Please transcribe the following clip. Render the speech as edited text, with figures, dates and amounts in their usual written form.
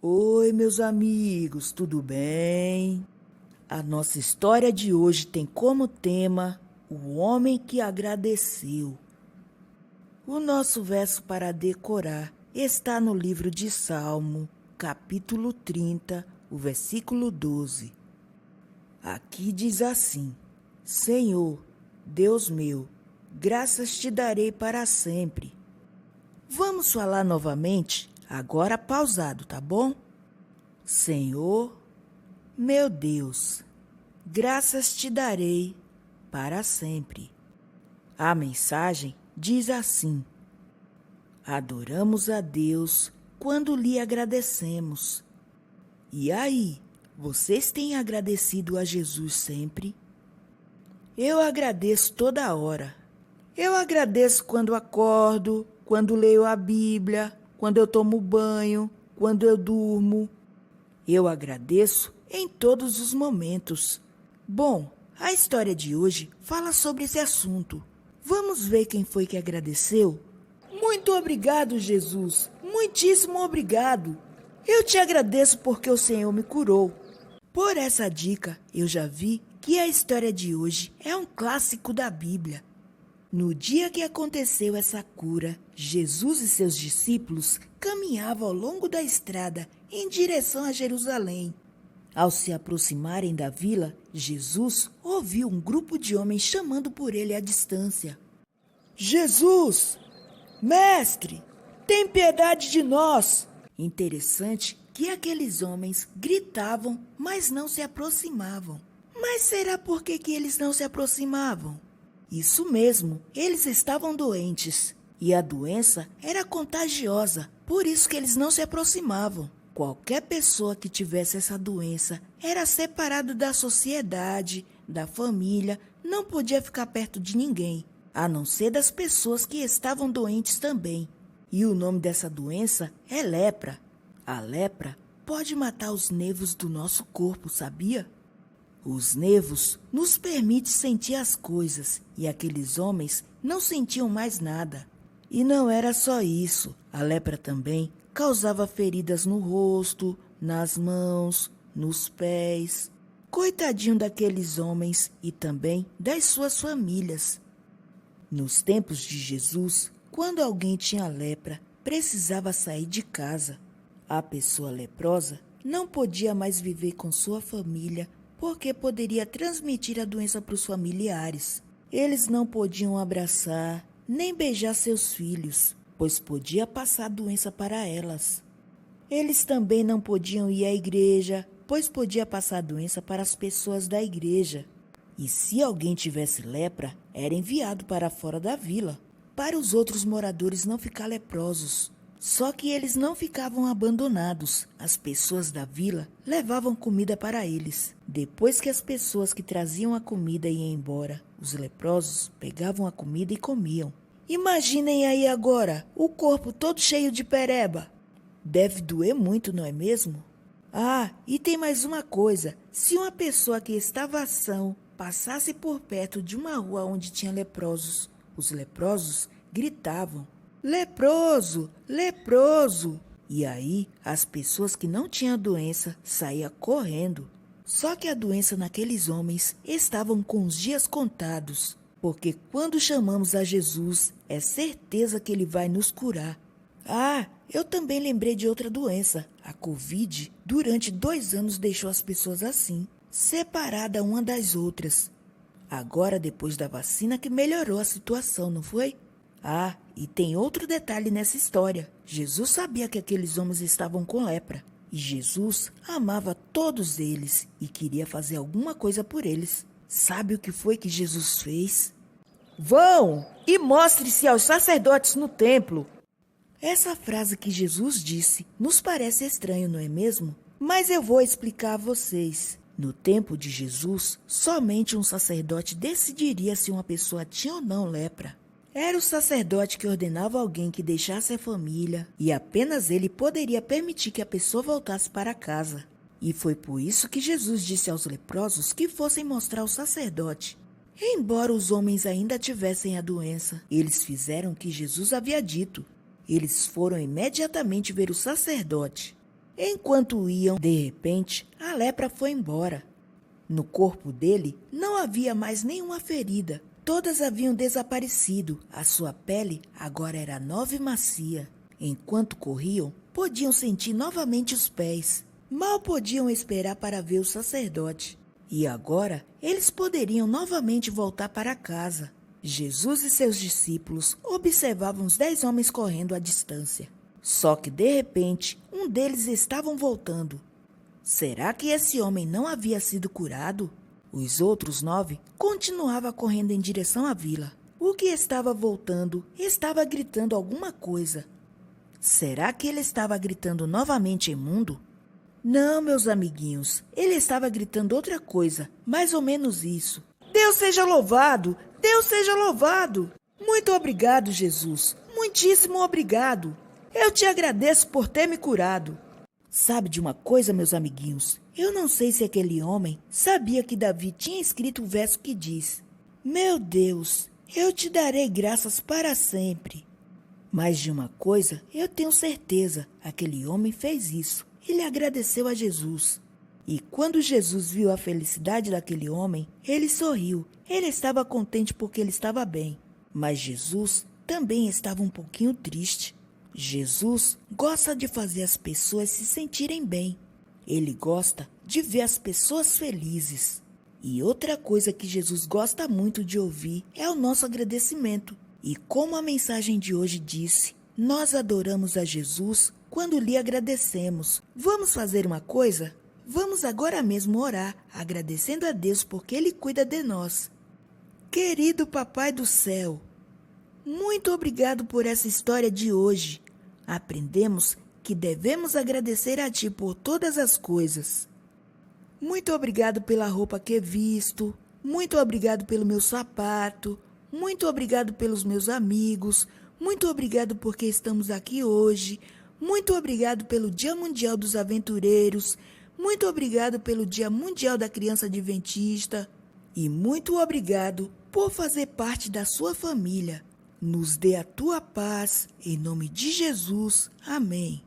Oi, meus amigos, tudo bem? A nossa história de hoje tem como tema o homem que agradeceu. O nosso verso para decorar está no livro de Salmo, capítulo 30, o versículo 12. Aqui diz assim: Senhor, Deus meu, graças te darei para sempre. Vamos falar novamente, agora pausado, tá bom? Senhor, meu Deus, graças te darei para sempre. A mensagem diz assim: adoramos a Deus quando lhe agradecemos. E aí, vocês têm agradecido a Jesus sempre? Eu agradeço toda hora. Eu agradeço quando acordo, quando leio a Bíblia, quando eu tomo banho, quando eu durmo. Eu agradeço em todos os momentos. Bom, a história de hoje fala sobre esse assunto. Vamos ver quem foi que agradeceu? Muito obrigado, Jesus. Muitíssimo obrigado. Eu te agradeço porque o Senhor me curou. Por essa dica, eu já vi que a história de hoje é um clássico da Bíblia. No dia que aconteceu essa cura, Jesus e seus discípulos caminhavam ao longo da estrada em direção a Jerusalém. Ao se aproximarem da vila, Jesus ouviu um grupo de homens chamando por ele à distância. Jesus! Mestre! Tem piedade de nós! Interessante que aqueles homens gritavam, mas não se aproximavam. Mas será por que eles não se aproximavam? Isso mesmo, eles estavam doentes. E a doença era contagiosa, por isso que eles não se aproximavam. Qualquer pessoa que tivesse essa doença era separado da sociedade, da família, não podia ficar perto de ninguém, a não ser das pessoas que estavam doentes também. E o nome dessa doença é lepra. A lepra pode matar os nervos do nosso corpo, sabia? Os nervos nos permitem sentir as coisas e aqueles homens não sentiam mais nada. E não era só isso, a lepra também causava feridas no rosto, nas mãos, nos pés. Coitadinho daqueles homens e também das suas famílias. Nos tempos de Jesus, quando alguém tinha lepra, precisava sair de casa. A pessoa leprosa não podia mais viver com sua família porque poderia transmitir a doença para os familiares. Eles não podiam abraçar, nem beijar seus filhos, pois podia passar a doença para elas. Eles também não podiam ir à igreja, pois podia passar a doença para as pessoas da igreja. E se alguém tivesse lepra, era enviado para fora da vila, para os outros moradores não ficar leprosos. Só que eles não ficavam abandonados. As pessoas da vila levavam comida para eles. Depois que as pessoas que traziam a comida iam embora, os leprosos pegavam a comida e comiam. Imaginem aí agora, o corpo todo cheio de pereba. Deve doer muito, não é mesmo? Ah, e tem mais uma coisa. Se uma pessoa que estava sã passasse por perto de uma rua onde tinha leprosos, os leprosos gritavam: leproso, leproso! E aí, as pessoas que não tinham doença saíam correndo. Só que a doença naqueles homens estavam com os dias contados, porque quando chamamos a Jesus, é certeza que Ele vai nos curar. Ah, eu também lembrei de outra doença. A Covid, durante 2 anos, deixou as pessoas assim, separadas uma das outras. Agora, depois da vacina, que melhorou a situação, não foi? Ah, e tem outro detalhe nessa história. Jesus sabia que aqueles homens estavam com lepra. E Jesus amava todos eles e queria fazer alguma coisa por eles. Sabe o que foi que Jesus fez? Vão e mostre-se aos sacerdotes no templo. Essa frase que Jesus disse nos parece estranho, não é mesmo? Mas eu vou explicar a vocês. No tempo de Jesus, somente um sacerdote decidiria se uma pessoa tinha ou não lepra. Era o sacerdote que ordenava alguém que deixasse a família e apenas ele poderia permitir que a pessoa voltasse para casa. E foi por isso que Jesus disse aos leprosos que fossem mostrar ao sacerdote. Embora os homens ainda tivessem a doença, eles fizeram o que Jesus havia dito. Eles foram imediatamente ver o sacerdote. Enquanto iam, de repente, a lepra foi embora. No corpo dele não havia mais nenhuma ferida. Todas haviam desaparecido. A sua pele agora era nova e macia. Enquanto corriam, podiam sentir novamente os pés. Mal podiam esperar para ver o sacerdote. E agora, eles poderiam novamente voltar para casa. Jesus e seus discípulos observavam os 10 homens correndo à distância. Só que, de repente, um deles estava voltando. Será que esse homem não havia sido curado? Os outros 9 continuavam correndo em direção à vila. O que estava voltando estava gritando alguma coisa. Será que ele estava gritando novamente imundo? Não, meus amiguinhos, ele estava gritando outra coisa, mais ou menos isso. Deus seja louvado! Deus seja louvado! Muito obrigado, Jesus! Muitíssimo obrigado! Eu te agradeço por ter me curado. Sabe de uma coisa, meus amiguinhos? Eu não sei se aquele homem sabia que Davi tinha escrito o verso que diz: Meu Deus, eu te darei graças para sempre. Mas de uma coisa eu tenho certeza, aquele homem fez isso. Ele agradeceu a Jesus. E quando Jesus viu a felicidade daquele homem, ele sorriu. Ele estava contente porque ele estava bem. Mas Jesus também estava um pouquinho triste. Jesus gosta de fazer as pessoas se sentirem bem. Ele gosta de ver as pessoas felizes. E outra coisa que Jesus gosta muito de ouvir é o nosso agradecimento. E como a mensagem de hoje disse, nós adoramos a Jesus quando lhe agradecemos. Vamos fazer uma coisa? Vamos agora mesmo orar, agradecendo a Deus porque Ele cuida de nós. Querido Papai do Céu, muito obrigado por essa história de hoje. Aprendemos que devemos agradecer a Ti por todas as coisas. Muito obrigado pela roupa que visto, muito obrigado pelo meu sapato, muito obrigado pelos meus amigos, muito obrigado porque estamos aqui hoje, muito obrigado pelo Dia Mundial dos Aventureiros, muito obrigado pelo Dia Mundial da Criança Adventista e muito obrigado por fazer parte da sua família. Nos dê a tua paz, em nome de Jesus. Amém.